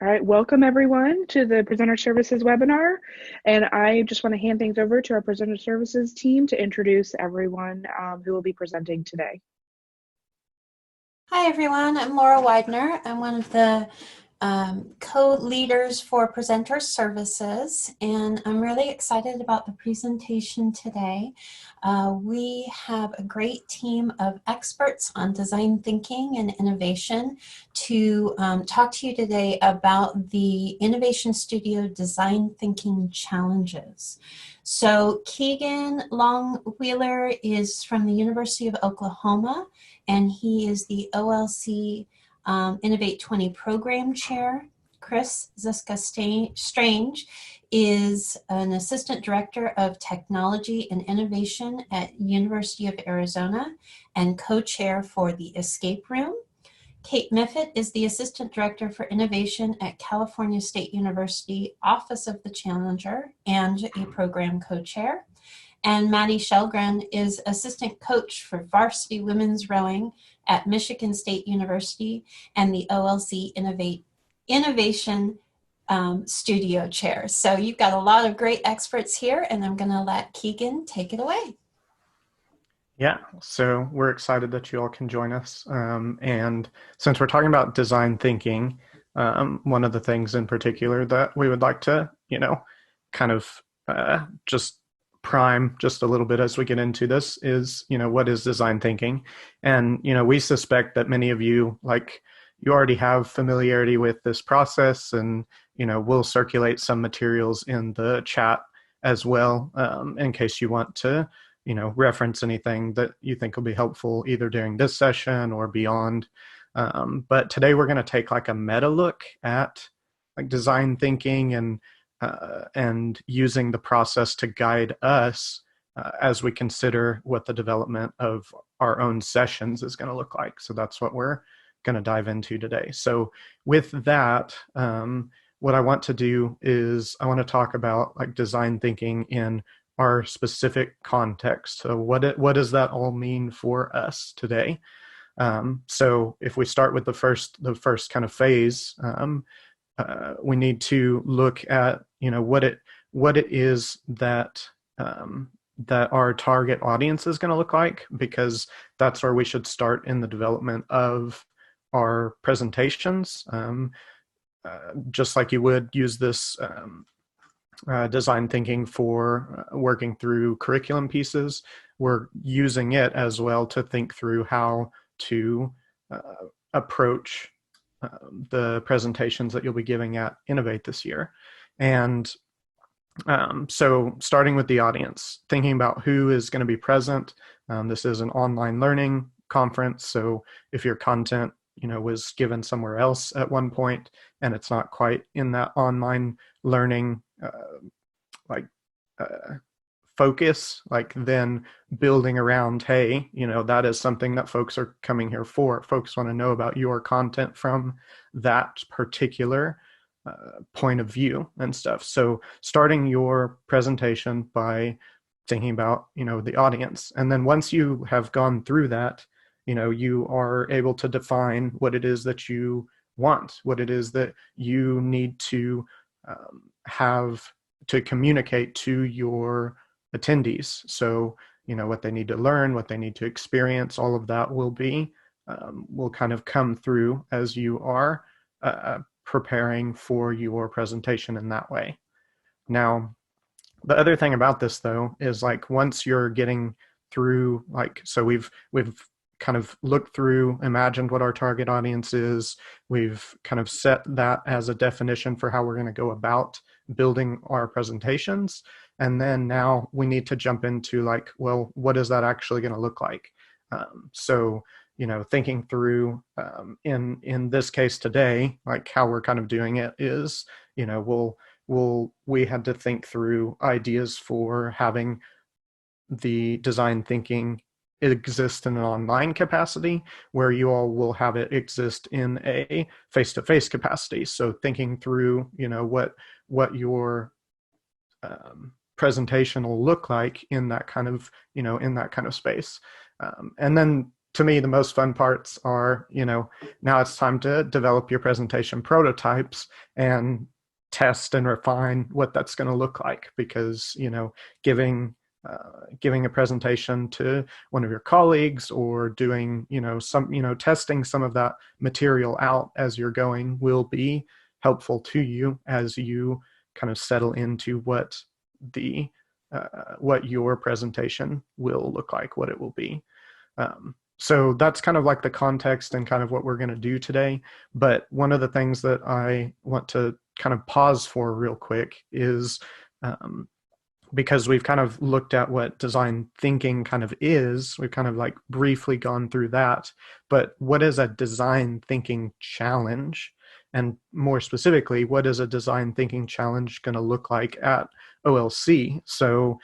All right, welcome everyone to the Presenter Services webinar. And I just want to hand things over to our Presenter Services team to introduce everyone who will be presenting today. Hi everyone, I'm Laura Widener. I'm one of the co-leaders for Presenter Services, and I'm really excited about the presentation today. We have a great team of experts on design thinking and innovation to talk to you today about the Innovation Studio Design Thinking Challenges. So Keegan Longwheeler is from the University of Oklahoma, and he is the OLC Innovate 20 Program Chair. Krys Ziska Strange is an Assistant Director of Technology and Innovation at University of Arizona and co-chair for the Escape Room. Kate Miffit is the Assistant Director for Innovation at California State University Office of the Challenger and a program co-chair. And Maddie Shellgren is assistant coach for varsity women's rowing at Michigan State University and the OLC Innovation Studio Chair. So you've got a lot of great experts here, and I'm going to let Keegan take it away. Yeah, so we're excited that you all can join us. And since we're talking about design thinking, one of the things in particular that we would like to, kind of just prime just a little bit as we get into this is, what is design thinking? And, we suspect that many of you, you already have familiarity with this process, and, we'll circulate some materials in the chat as well, in case you want to, reference anything that you think will be helpful either during this session or beyond. But today we're going to take a meta look at design thinking and using the process to guide us as we consider what the development of our own sessions is going to look like. So that's what we're going to dive into today. So with that, what I want to do is I want to talk about design thinking in our specific context. So what does that all mean for us today? So if we start with the first kind of phase, we need to look at what it is that that our target audience is going to look like, because that's where we should start in the development of our presentations. Just like you would use this design thinking for working through curriculum pieces, we're using it as well to think through how to approach the presentations that you'll be giving at Innovate this year. And so starting with the audience, thinking about who is going to be present. This is an online learning conference, so if your content was given somewhere else at one point and it's not quite in that online learning focus, then building around, hey, that is something that folks are coming here for. Folks want to know about your content from that particular point of view and stuff. So starting your presentation by thinking about, the audience. And then once you have gone through that, you are able to define what it is that you want, what it is that you need to have to communicate to your attendees. So, what they need to learn, what they need to experience, all of that will kind of come through as you are preparing for your presentation in that way. Now, the other thing about this though is once you're getting through, so we've kind of looked through, imagined what our target audience is. We've kind of set that as a definition for how we're going to go about building our presentations. And then now we need to jump into well, what is that actually going to look like? So, thinking through in this case today, how we're kind of doing it is, we had to think through ideas for having the design thinking exist in an online capacity, where you all will have it exist in a face-to-face capacity. So thinking through, what your presentation will look like in that kind of, space. And then to me, the most fun parts are, now it's time to develop your presentation prototypes and test and refine what that's going to look like, because, giving giving a presentation to one of your colleagues, or doing, testing some of that material out as you're going, will be helpful to you as you kind of settle into what your presentation will look like, what it will be. So that's kind of like the context and kind of what we're going to do today. But one of the things that I want to kind of pause for real quick is, because we've kind of looked at what design thinking kind of is, we've kind of like briefly gone through that, but what is a design thinking challenge? And more specifically, what is a design thinking challenge going to look like at OLC? So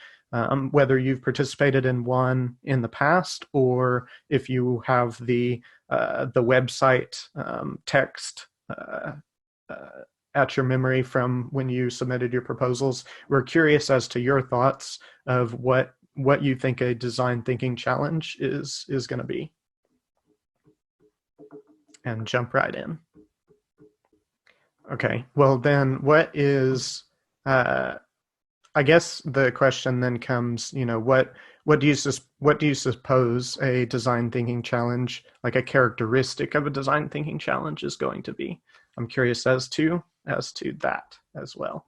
whether you've participated in one in the past, or if you have the website text at your memory from when you submitted your proposals, we're curious as to your thoughts of what you think a design thinking challenge is going to be. And jump right in. Okay, well then, what is, I guess the question then comes, what do you suppose a design thinking challenge, like a characteristic of a design thinking challenge, is going to be? I'm curious as to that as well.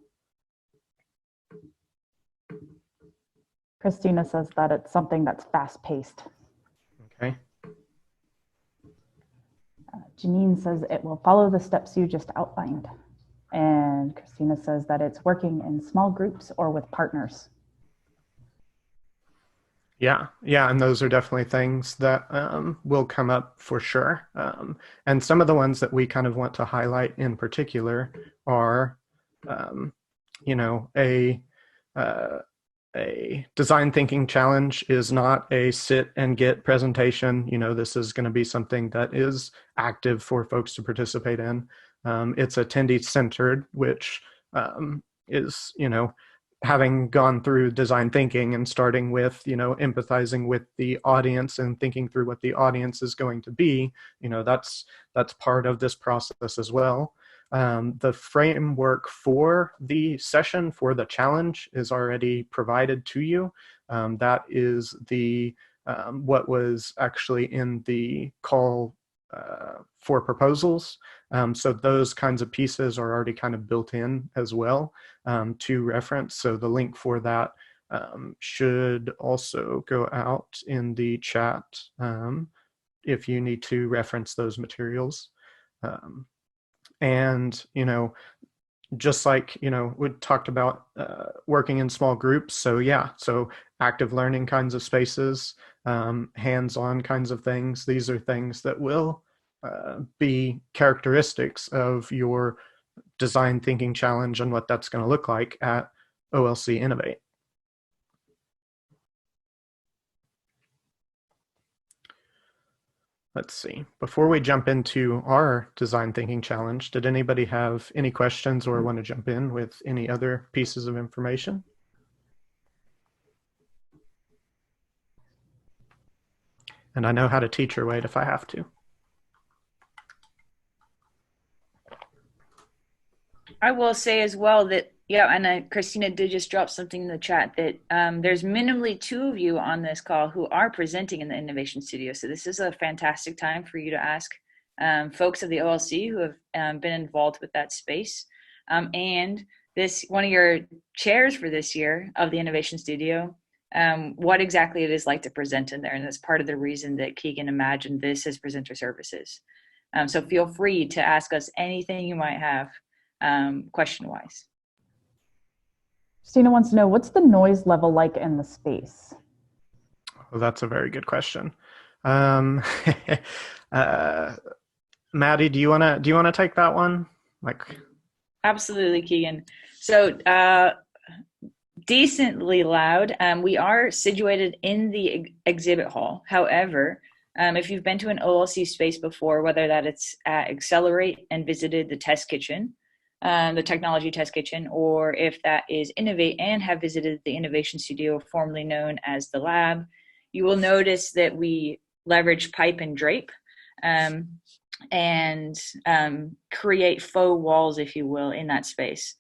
Christina says that it's something that's fast-paced. Okay. Janine says it will follow the steps you just outlined. And Christina says that it's working in small groups or with partners. Yeah, and those are definitely things that will come up for sure. And some of the ones that we kind of want to highlight in particular are, a design thinking challenge is not a sit and get presentation. This is going to be something that is active for folks to participate in. It's attendee centered, which is, having gone through design thinking and starting with, empathizing with the audience and thinking through what the audience is going to be, that's part of this process as well. The framework for the session, for the challenge, is already provided to you. That is what was actually in the call for proposals. So those kinds of pieces are already kind of built in as well to reference. So the link for that should also go out in the chat if you need to reference those materials. And, just like, we talked about working in small groups. So yeah, so active learning kinds of spaces, hands-on kinds of things. These are things that will be characteristics of your design thinking challenge and what that's going to look like at OLC Innovate. Let's see. Before we jump into our design thinking challenge, did anybody have any questions or want to jump in with any other pieces of information? And I know how to teach or wait if I have to. I will say as well that, yeah, and Christina did just drop something in the chat that there's minimally 2 of you on this call who are presenting in the Innovation Studio. So this is a fantastic time for you to ask folks of the OLC who have been involved with that space. And this, one of your chairs for this year of the Innovation Studio, what exactly it is like to present in there. And that's part of the reason that Keegan imagined this as presenter services. So feel free to ask us anything you might have question-wise. Christina wants to know, what's the noise level like in the space? Well, that's a very good question. Maddie, do you wanna take that one? Absolutely, Keegan. So decently loud. We are situated in the exhibit hall. However, if you've been to an OLC space before, whether that it's at Accelerate and visited the test kitchen, the technology test kitchen, or if that is Innovate and have visited the Innovation Studio, formerly known as the lab, you will notice that we leverage pipe and drape, and create faux walls, if you will, in that space.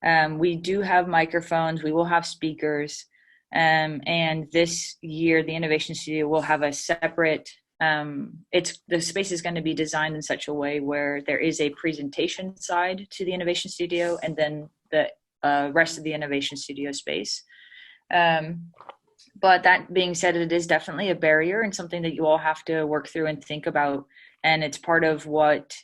We do have microphones, we will have speakers, and this year the Innovation Studio will have a separate, the space is going to be designed in such a way where there is a presentation side to the Innovation Studio and then the rest of the Innovation Studio space. But that being said, it is definitely a barrier and something that you all have to work through and think about. And it's part of what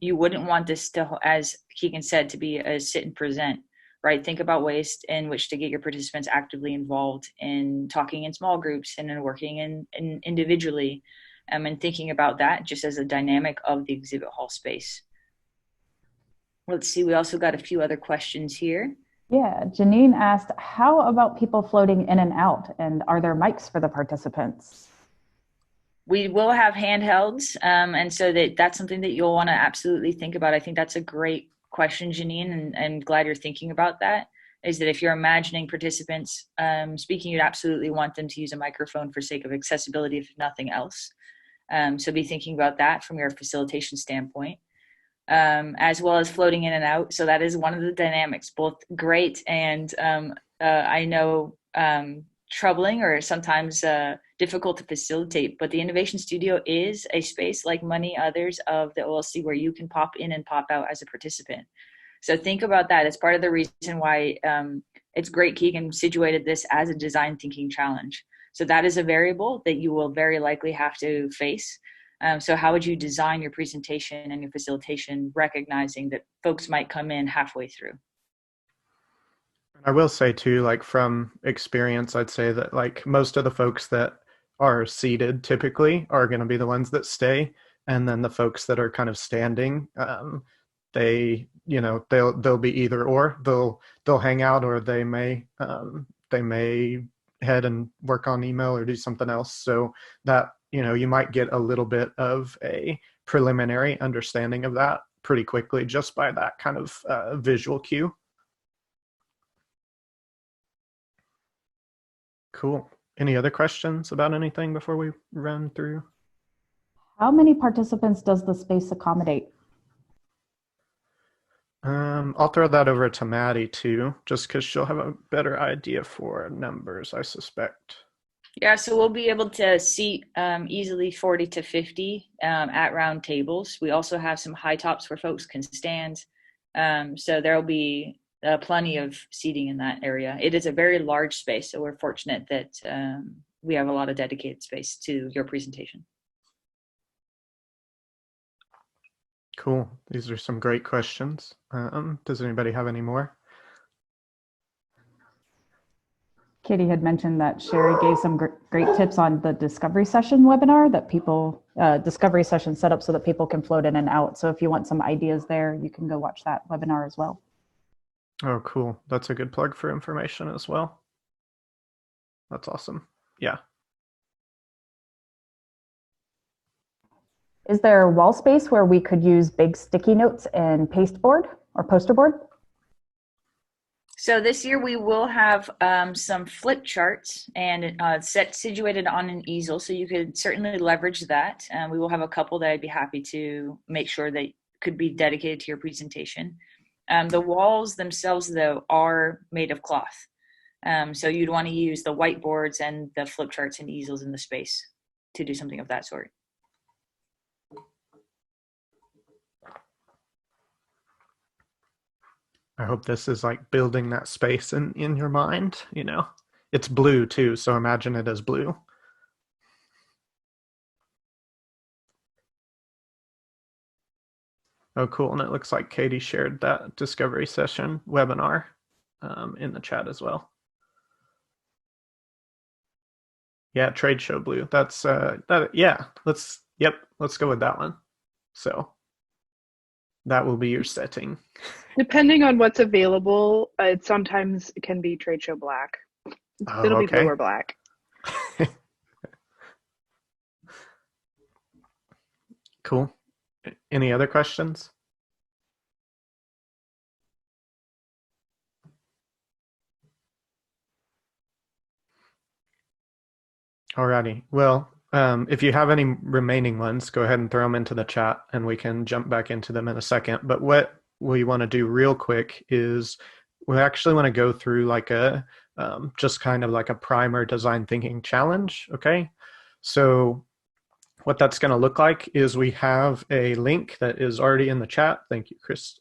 you wouldn't want this to, as Keegan said, to be a sit and present, right? Think about ways in which to get your participants actively involved in talking in small groups and in working in individually, and thinking about that just as a dynamic of the exhibit hall space. Let's see, we also got a few other questions here. Yeah, Janine asked, how about people floating in and out? And are there mics for the participants? We will have handhelds, and so that's something that you'll want to absolutely think about. I think that's a great question, Janine, and glad you're thinking about that, is that if you're imagining participants speaking, you'd absolutely want them to use a microphone for sake of accessibility, if nothing else. So be thinking about that from your facilitation standpoint, as well as floating in and out. So that is one of the dynamics, both great and I know troubling or sometimes difficult to facilitate. But the Innovation Studio is a space like many others of the OLC where you can pop in and pop out as a participant. So think about that. It's part of the reason why it's great Keegan situated this as a design thinking challenge. So that is a variable that you will very likely have to face. So how would you design your presentation and your facilitation, recognizing that folks might come in halfway through? I will say too, like from experience, I'd say that like most of the folks that are seated typically are going to be the ones that stay, and then the folks that are kind of standing, they'll be either or. They'll hang out, or they may head and work on email or do something else. So that you might get a little bit of a preliminary understanding of that pretty quickly just by that kind of visual cue. Cool. Any other questions about anything before we run through? How many participants does the space accommodate? I'll throw that over to Maddie too, just because she'll have a better idea for numbers, I suspect. Yeah, so we'll be able to seat easily 40 to 50 at round tables. We also have some high tops where folks can stand. So there'll be plenty of seating in that area. It is a very large space, so we're fortunate that we have a lot of dedicated space to your presentation. Cool. These are some great questions. Does anybody have any more? Katie had mentioned that Sherry gave some great tips on the discovery session webinar that people, discovery session set up so that people can float in and out. So if you want some ideas there, you can go watch that webinar as well. Oh, cool. That's a good plug for information as well. That's awesome. Yeah. Is there wall space where we could use big sticky notes and pasteboard or poster board? So this year we will have some flip charts and situated on an easel, so you could certainly leverage that. We will have a couple that I'd be happy to make sure that could be dedicated to your presentation. The walls themselves, though, are made of cloth. So you'd want to use the whiteboards and the flip charts and easels in the space to do something of that sort. I hope this is like building that space in your mind, It's blue too, so imagine it as blue. Oh, cool. And it looks like Katie shared that discovery session webinar in the chat as well. Yeah, trade show blue. That's yeah, let's go with that one. So that will be your setting. Depending on what's available, it sometimes can be trade show black. Oh, It'll be okay. blue or black. Cool. Any other questions? Alrighty. Well, if you have any remaining ones, go ahead and throw them into the chat and we can jump back into them in a second. But what we want to do real quick is we actually want to go through like a just kind of like a primer design thinking challenge. Okay. So what that's going to look like is we have a link that is already in the chat. Thank you, Krys,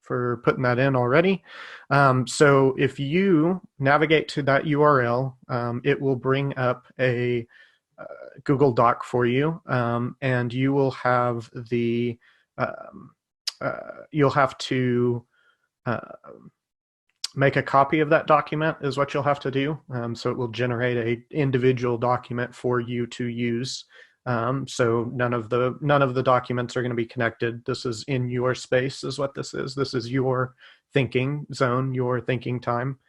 for putting that in already. So if you navigate to that URL, it will bring up a Google Doc for you, and you will have the you'll have to make a copy of that document is what you'll have to do. So it will generate a individual document for you to use. So none of the documents are going to be connected. This is in your space is what this is. This is your thinking zone, your thinking time.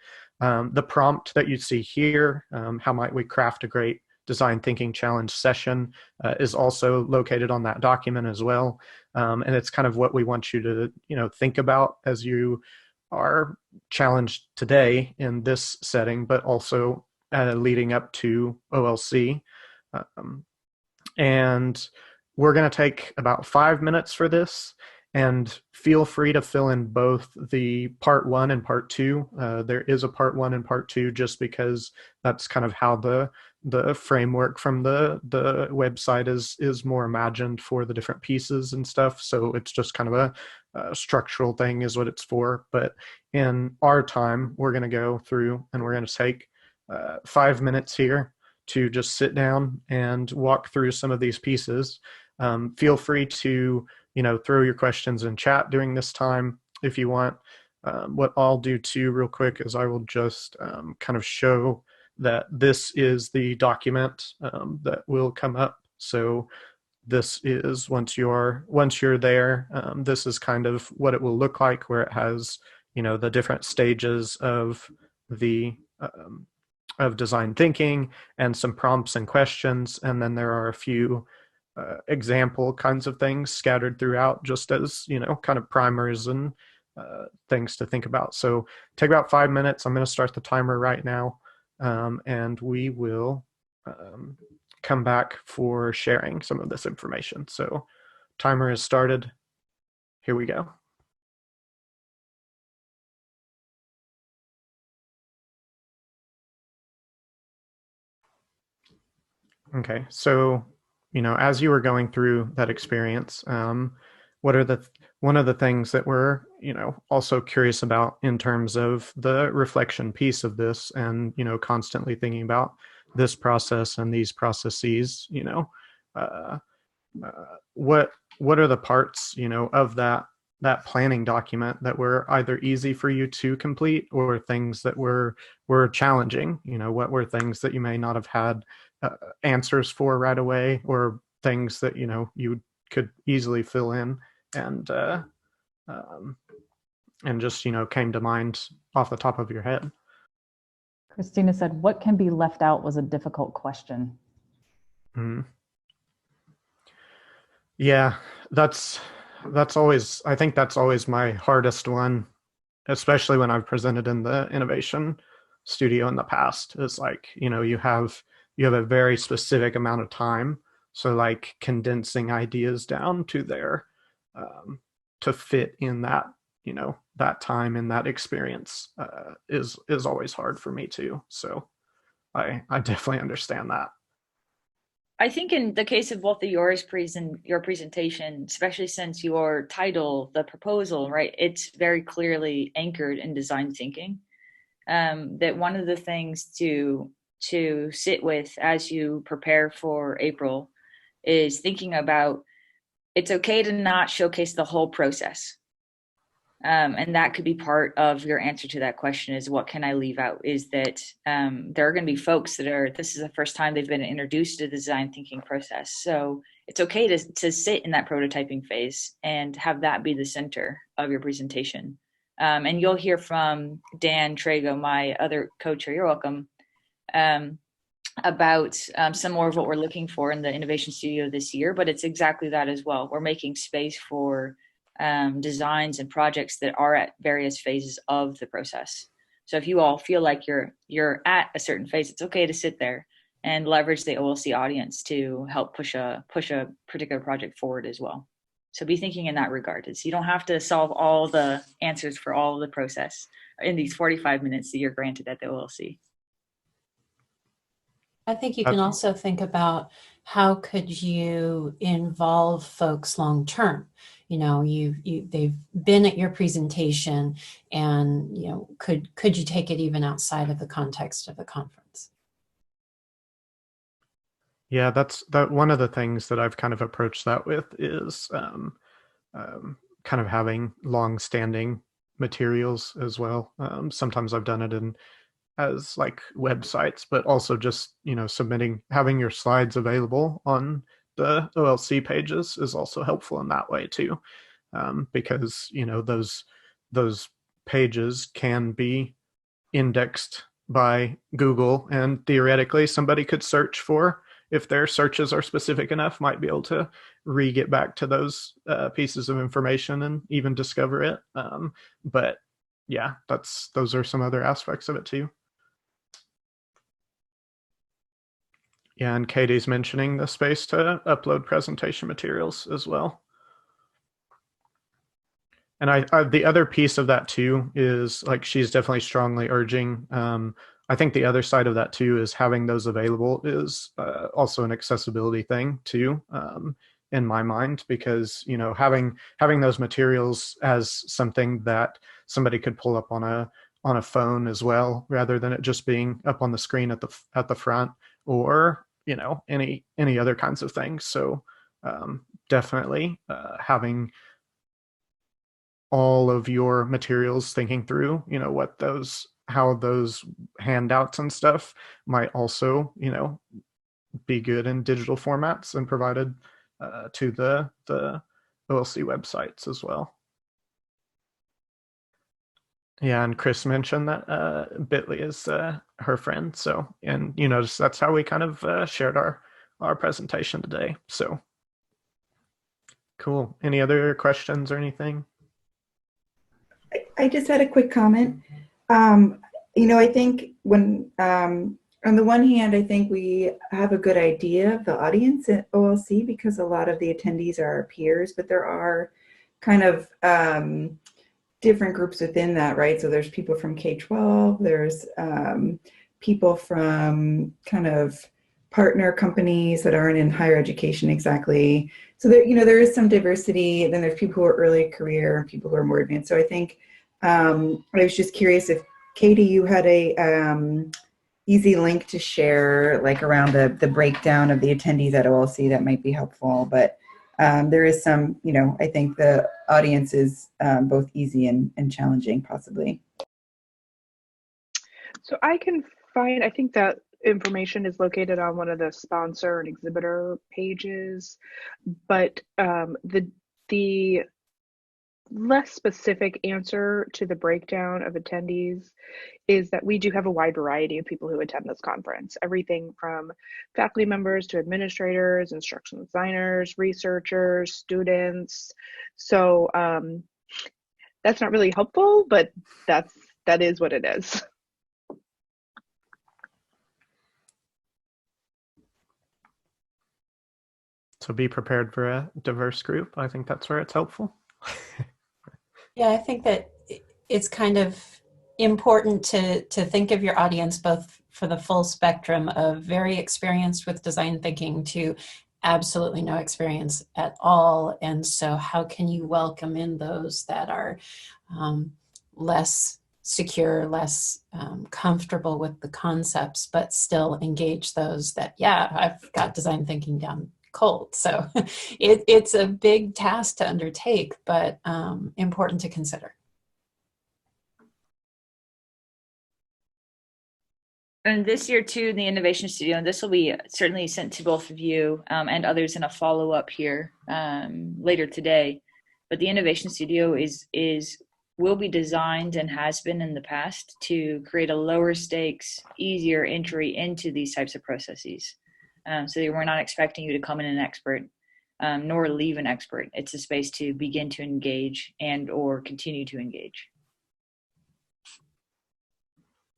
The prompt that you see here, how might we craft a great design thinking challenge session, is also located on that document as well. And it's kind of what we want you to, think about as you are challenged today in this setting, but also leading up to OLC. And we're going to take about 5 minutes for this, and feel free to fill in both the part 1 and part 2. There is a part 1 and part 2 just because that's kind of how the framework from the website is more imagined for the different pieces and stuff. So it's just kind of a structural thing is what it's for. But in our time, we're going to go through and we're going to take 5 minutes here to just sit down and walk through some of these pieces. Feel free to, throw your questions in chat during this time if you want. What I'll do too real quick is I will just kind of show that this is the document that will come up. So this is once you're there, this is kind of what it will look like, where it has, the different stages of the of design thinking and some prompts and questions. And then there are a few example kinds of things scattered throughout, just as, kind of primers and things to think about. So take about 5 minutes. I'm going to start the timer right now. And we will come back for sharing some of this information. So timer is started. Here we go. Okay, so, as you were going through that experience, what are one of the things that we're, also curious about in terms of the reflection piece of this, and, constantly thinking about this process and these processes, what are the parts, of that planning document that were either easy for you to complete, or things that were challenging? What were things that you may not have had answers for right away, or things that you could easily fill in and just came to mind off the top of your head? Christina said, what can be left out was a difficult question. Yeah, that's always, I think that's always my hardest one, especially when I've presented in the innovation studio in the past. Is like, you have a very specific amount of time, so like condensing ideas down to their to fit in that, that time and that experience is always hard for me too. So I definitely understand that. I think in the case of both of your presentation, especially since your title, the proposal, right, it's very clearly anchored in design thinking. That one of the things to sit with as you prepare for April is thinking about, it's okay to not showcase the whole process. And that could be part of your answer to that question, is what can I leave out? Is that there are going to be folks that this is the first time they've been introduced to the design thinking process. So it's okay to sit in that prototyping phase and have that be the center of your presentation. And you'll hear from Dan Trago, my other co-chair, you're welcome, about some more of what we're looking for in the Innovation Studio this year. But it's exactly that as well. We're making space for designs and projects that are at various phases of the process. So if you all feel like you're at a certain phase, it's okay to sit there and leverage the OLC audience to help push a particular project forward as well. So be thinking in that regard. You don't have to solve all the answers for all of the process in these 45 minutes that you're granted at the OLC. I think you can also think about how could you involve folks long term. You know, they've been at your presentation, and you know, could you take it even outside of the context of the conference? Yeah, that's one of the things that I've kind of approached that with is kind of having long-standing materials as well. Sometimes I've done it as like websites, but also just, you know, having your slides available on the OLC pages is also helpful in that way too, because, you know, those pages can be indexed by Google, and theoretically somebody could search for, if their searches are specific enough, might be able to get back to those pieces of information and even discover it. But yeah, those are some other aspects of it too. Yeah, and Katie's mentioning the space to upload presentation materials as well. And the other piece of that too is, like, she's definitely strongly urging, I think the other side of that too is having those available is also an accessibility thing too, in my mind, because, you know, having those materials as something that somebody could pull up on a phone as well, rather than it just being up on the screen at the front, or, you know, any other kinds of things. So definitely having all of your materials, thinking through, you know, how those handouts and stuff might also, you know, be good in digital formats and provided to the OLC websites as well. Yeah, and Krys mentioned that Bitly is her friend. So, and you notice that's how we kind of shared our presentation today. So cool. Any other questions or anything? I just had a quick comment. You know, I think when, on the one hand, I think we have a good idea of the audience at OLC because a lot of the attendees are our peers, but there are kind of different groups within that, right? So there's people from K-12, there's people from kind of partner companies that aren't in higher education exactly. So there, you know, there is some diversity. And then there's people who are early career and people who are more advanced. So I think I was just curious if, Katie, you had a easy link to share, like around the breakdown of the attendees at OLC, that might be helpful. But there is some, you know, I think the audience is both easy and challenging, possibly. So I think that information is located on one of the sponsor and exhibitor pages, but the less specific answer to the breakdown of attendees is that we do have a wide variety of people who attend this conference. Everything from faculty members to administrators, instructional designers, researchers, students. So that's not really helpful, but that is what it is. So be prepared for a diverse group. I think that's where it's helpful. Yeah, I think that it's kind of important to think of your audience both for the full spectrum of very experienced with design thinking to absolutely no experience at all. And so how can you welcome in those that are less secure, less comfortable with the concepts, but still engage those that, yeah, I've got design thinking down cold. So it's a big task to undertake, but important to consider. And this year too, in the Innovation Studio, and this will be certainly sent to both of you and others in a follow-up here later today. But the Innovation Studio will be designed and has been in the past to create a lower stakes, easier entry into these types of processes. So we're not expecting you to come in an expert, nor leave an expert. It's a space to begin to engage and or continue to engage.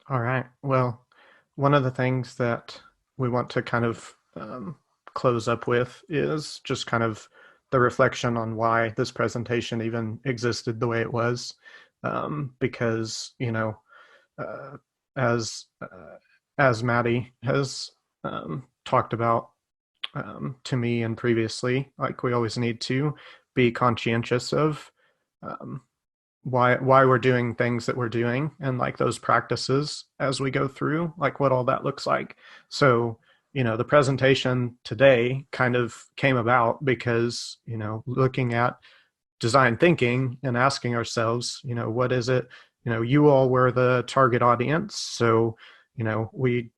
All right. Well, one of the things that we want to kind of close up with is just kind of the reflection on why this presentation even existed the way it was, because uh, as Maddie has talked about to me and previously, like we always need to be conscientious of why we're doing things that we're doing, and like those practices as we go through, like what all that looks like. So the presentation today kind of came about because looking at design thinking and asking ourselves, what is it, you all were the target audience, so we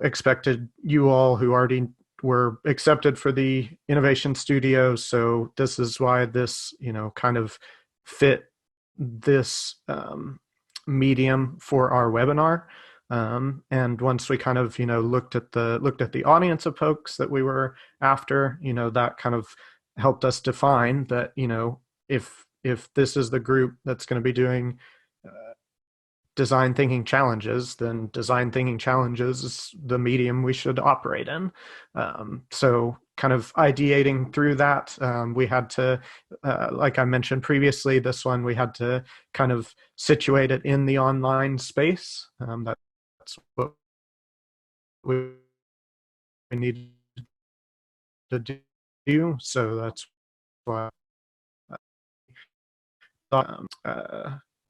expected you all who already were accepted for the innovation studio, so this is why this kind of fit this medium for our webinar. And once we kind of looked at the audience of folks that we were after, that kind of helped us define that if this is the group that's going to be doing design thinking challenges, then design thinking challenges is the medium we should operate in. So kind of ideating through that, we had to, like I mentioned previously, this one we had to kind of situate it in the online space. That's what we need to do. So that's why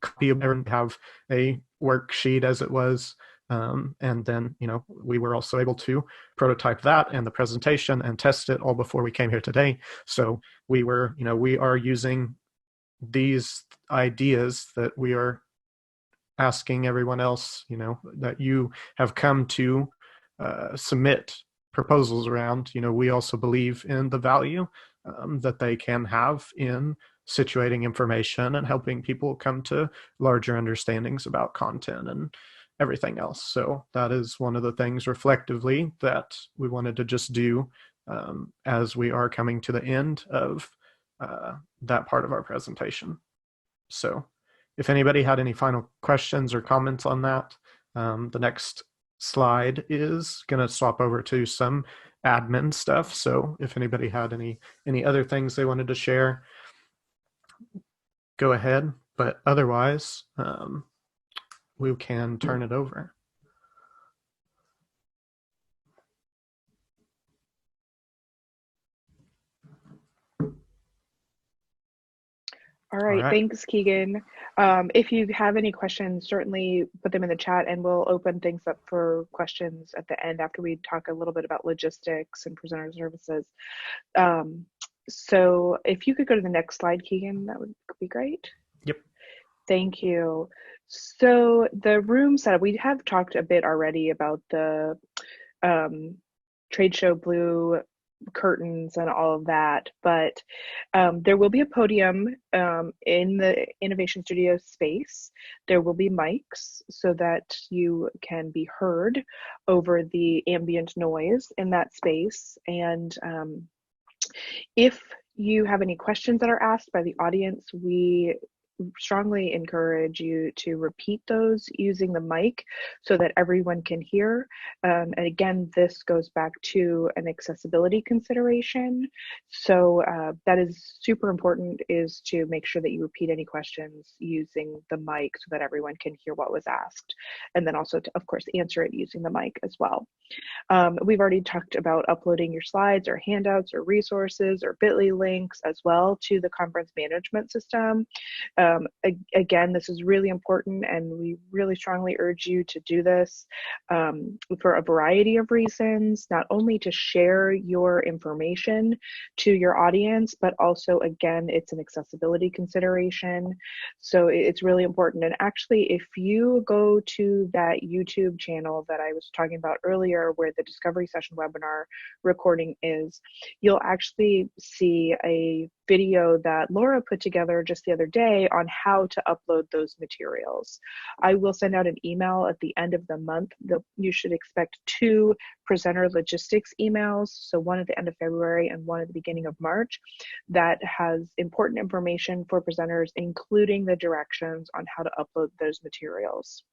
copy of everyone have a worksheet as it was, and then we were also able to prototype that and the presentation and test it all before we came here today. So we are using these ideas that we are asking everyone else that you have come to submit proposals around. We also believe in the value that they can have in situating information and helping people come to larger understandings about content and everything else. So that is one of the things reflectively that we wanted to just do as we are coming to the end of that part of our presentation. So if anybody had any final questions or comments on that, the next slide is going to swap over to some admin stuff. So if anybody had any other things they wanted to share, go ahead. But otherwise, we can turn it over. All right, thanks, Keegan. If you have any questions, certainly put them in the chat and we'll open things up for questions at the end after we talk a little bit about logistics and presenter services. So if you could go to the next slide, Keegan, that would be great. Yep. Thank you. So the room setup, we have talked a bit already about the trade show blue curtains and all of that, but there will be a podium in the Innovation Studio space. There will be mics so that you can be heard over the ambient noise in that space. And if you have any questions that are asked by the audience, we strongly encourage you to repeat those using the mic so that everyone can hear. And again, this goes back to an accessibility consideration. So that is super important, is to make sure that you repeat any questions using the mic so that everyone can hear what was asked. And then also to, of course, answer it using the mic as well. We've already talked about uploading your slides or handouts or resources or bit.ly links as well to the conference management system. Again, this is really important, and we really strongly urge you to do this for a variety of reasons, not only to share your information to your audience, but also, again, it's an accessibility consideration. So it's really important. And actually, if you go to that YouTube channel that I was talking about earlier, where the discovery session webinar recording is, you'll actually see a video that Laura put together just the other day on how to upload those materials. I will send out an email at the end of the month. You should expect 2 presenter logistics emails, so one at the end of February and one at the beginning of March, that has important information for presenters, including the directions on how to upload those materials.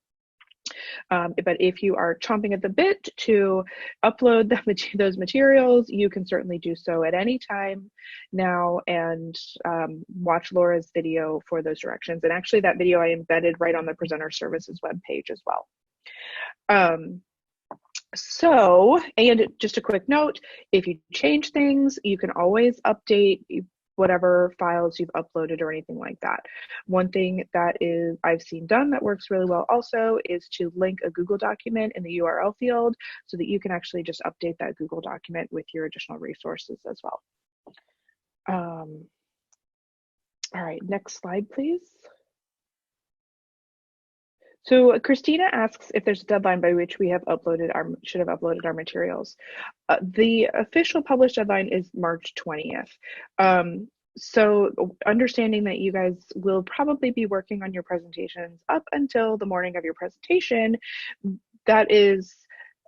But if you are chomping at the bit to upload those materials, you can certainly do so at any time now, and watch Laura's video for those directions. And actually that video I embedded right on the presenter services webpage as well. So, and just a quick note, if you change things, you can always update whatever files you've uploaded or anything like that. One thing that I've seen done that works really well also is to link a Google document in the URL field so that you can actually just update that Google document with your additional resources as well. All right, next slide, please. So Christina asks if there's a deadline by which we have should have uploaded our materials. The official published deadline is March 20th. So understanding that you guys will probably be working on your presentations up until the morning of your presentation, that is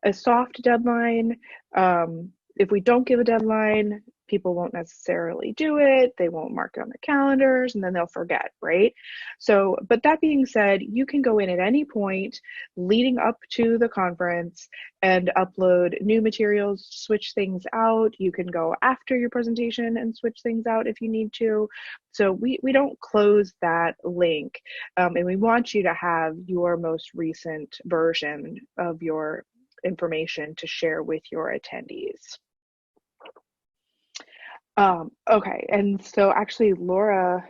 a soft deadline. If we don't give a deadline, people won't necessarily do it. They won't mark it on the calendars, and then they'll forget, right? So, but that being said, you can go in at any point leading up to the conference and upload new materials, switch things out. You can go after your presentation and switch things out if you need to. So we don't close that link. And we want you to have your most recent version of your information to share with your attendees. Okay, and so actually Laura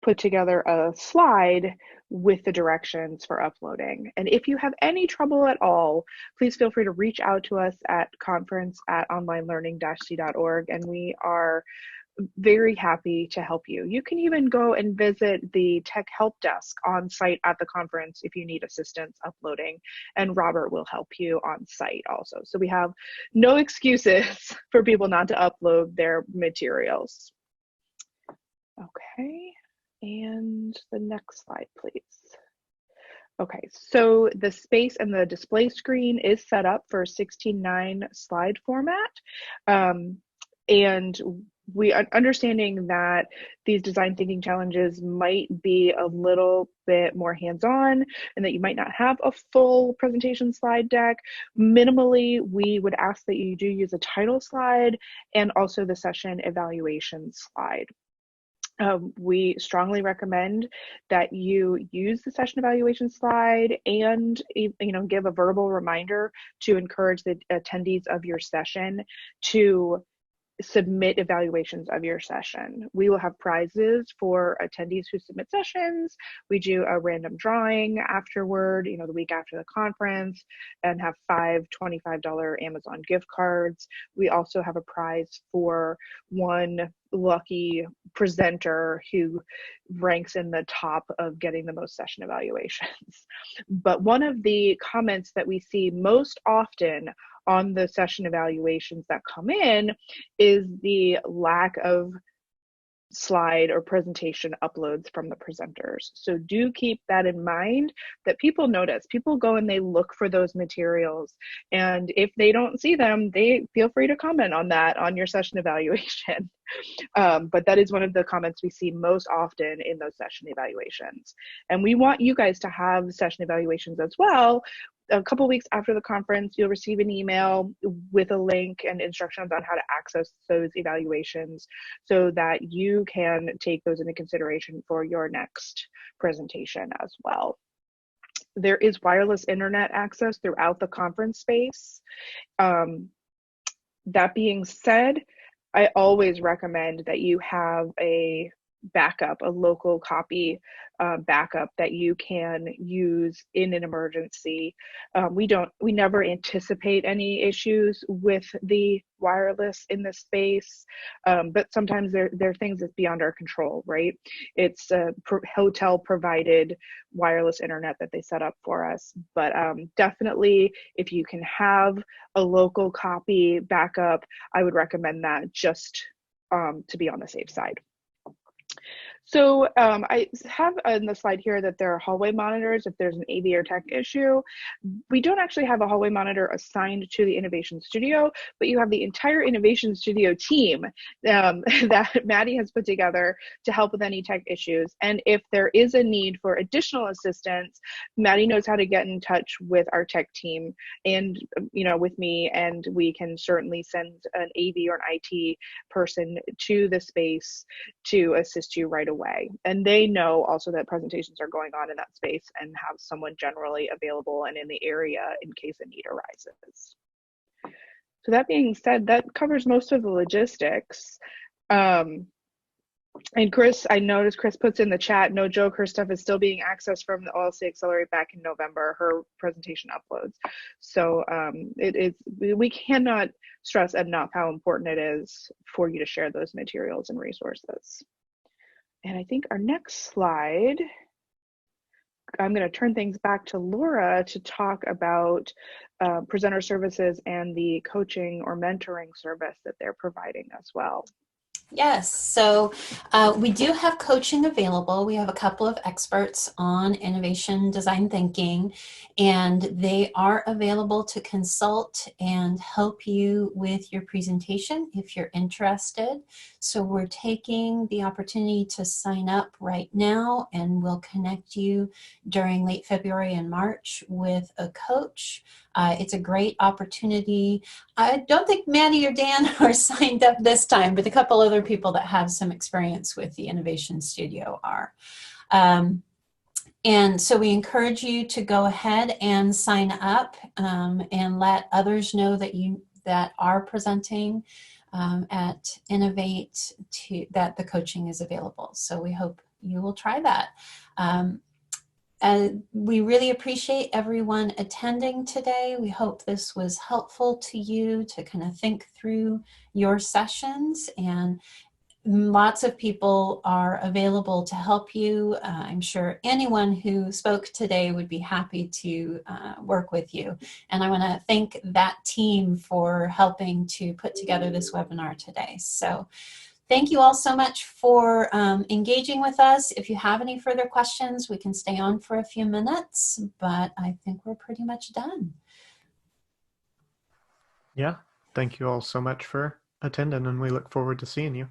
put together a slide with the directions for uploading. And if you have any trouble at all, please feel free to reach out to us at conference@onlinelearning-c.org, and we are very happy to help you. You can even go and visit the tech help desk on site at the conference if you need assistance uploading, and Robert will help you on site also. So we have no excuses for people not to upload their materials. Okay, and the next slide, please. Okay, so the space and the display screen is set up for 16:9 slide format. And we are understanding that these design thinking challenges might be a little bit more hands-on and that you might not have a full presentation slide deck. Minimally, we would ask that you do use a title slide and also the session evaluation slide. We strongly recommend that you use the session evaluation slide and give a verbal reminder to encourage the attendees of your session to submit evaluations of your session. We will have prizes for attendees who submit sessions. We do a random drawing afterward, the week after the conference, and have 5 $25 Amazon gift cards. We also have a prize for one lucky presenter who ranks in the top of getting the most session evaluations. But one of the comments that we see most often on the session evaluations that come in is the lack of slide or presentation uploads from the presenters. So do keep that in mind, that people notice. People go and they look for those materials, and if they don't see them, they feel free to comment on that on your session evaluation. But that is one of the comments we see most often in those session evaluations. And we want you guys to have session evaluations as well. A couple weeks after the conference, you'll receive an email with a link and instructions on how to access those evaluations so that you can take those into consideration for your next presentation as well. There is wireless internet access throughout the conference space. That being said, I always recommend that you have a backup, a local copy backup that you can use in an emergency. We never anticipate any issues with the wireless in this space, but sometimes there are things that's beyond our control, right? It's a hotel provided wireless internet that they set up for us, but definitely if you can have a local copy backup, I would recommend that just to be on the safe side. So I have on the slide here that there are hallway monitors if there's an AV or tech issue. We don't actually have a hallway monitor assigned to the Innovation Studio, but you have the entire Innovation Studio team that Maddie has put together to help with any tech issues. And if there is a need for additional assistance, Maddie knows how to get in touch with our tech team and, you know, with me, and we can certainly send an AV or an IT person to the space to assist you right away. And they know also that presentations are going on in that space and have someone generally available and in the area in case a need arises. So that being said, that covers most of the logistics. And Krys, I noticed Krys puts in the chat, no joke, her stuff is still being accessed from the OLC Accelerate back in November, her presentation uploads. So we cannot stress enough how important it is for you to share those materials and resources. And I think our next slide, I'm going to turn things back to Laura to talk about presenter services and the coaching or mentoring service that they're providing as well. Yes, so we do have coaching available. We have a couple of experts on innovation design thinking, and they are available to consult and help you with your presentation if you're interested. So we're taking the opportunity to sign up right now, and we'll connect you during late February and March with a coach. It's a great opportunity. I don't think Maddie or Dan are signed up this time, but a couple other people that have some experience with the Innovation Studio are. And so we encourage you to go ahead and sign up and let others know that are presenting at Innovate that the coaching is available. So we hope you will try that. We really appreciate everyone attending today. We hope this was helpful to you to kind of think through your sessions, and lots of people are available to help you. I'm sure anyone who spoke today would be happy to work with you. And I want to thank that team for helping to put together this webinar today. So thank you all so much for engaging with us. If you have any further questions, we can stay on for a few minutes, but I think we're pretty much done. Yeah, thank you all so much for attending, and we look forward to seeing you.